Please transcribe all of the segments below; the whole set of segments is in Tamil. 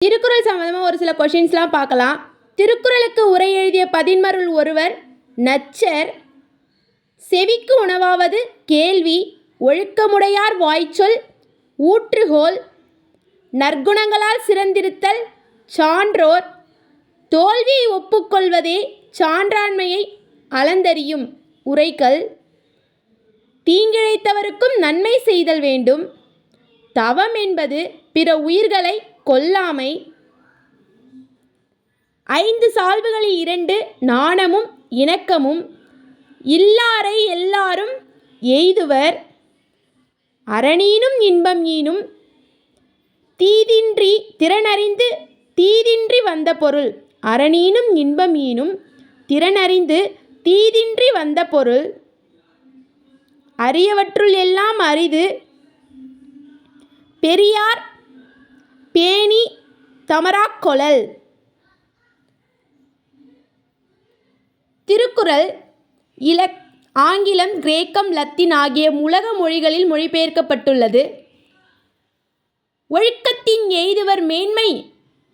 திருக்குறள் சம்பந்தமாக ஒரு சில கொஷின்ஸ்லாம் பார்க்கலாம். திருக்குறளுக்கு உரை எழுதிய பதின்மருள் ஒருவர் நச்சர். செவிக்கு உணவாவது கேள்வி, ஒழுக்கமுடையார் வாய்ச்சொல், ஊற்றுகோல், நற்குணங்களால் சிறந்திருத்தல், சான்றோர், தோல்வியை ஒப்புக்கொள்வதே சான்றாண்மையை அளந்தறியும் உரைக்கல், தீங்கிழைத்தவருக்கும் நன்மை செய்தல் வேண்டும், தவம் என்பது பிற உயிர்களை கொல்லாமை, 5 சால்புகளில் 2 நாணமும் இணக்கமும், இல்லாரை எல்லாரும் எய்துவர், அரணீனும் இன்பம் ஈனும், தீதின்றி திறனறிந்து தீதின்றி வந்த பொருள், அரணீனும் இன்பம் ஈனும் திறனறிந்து தீதின்றி வந்த பொருள், அரியவற்றுள் எல்லாம் அரிது, பெரியார் பேணி தமராக் கொளல். திருக்குறள் ஆங்கிலம், கிரேக்கம், லத்தீன் ஆகிய உலக மொழிகளில் மொழிபெயர்க்கப்பட்டுள்ளது. ஒழுக்கத்தின் எய்துவர் மேன்மை,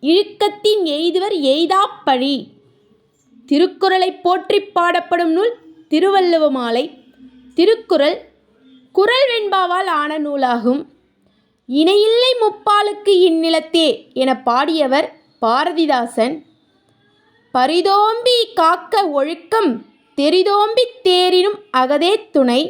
இழுக்கத்தின் எய்துவர் எய்தாப் பழி. திருக்குறளை போற்றி பாடப்படும் நூல் திருவள்ளுவ மாலை. திருக்குறள் குறள் வெண்பாவால் ஆன நூலாகும். இணையில்லை முப்பாலுக்கு இந்நிலத்தே என பாடியவர் பாரதிதாசன். பரிதோம்பி காக்க ஒழுக்கம், தெரிதோம்பித் தேரினும் அகதே துணை.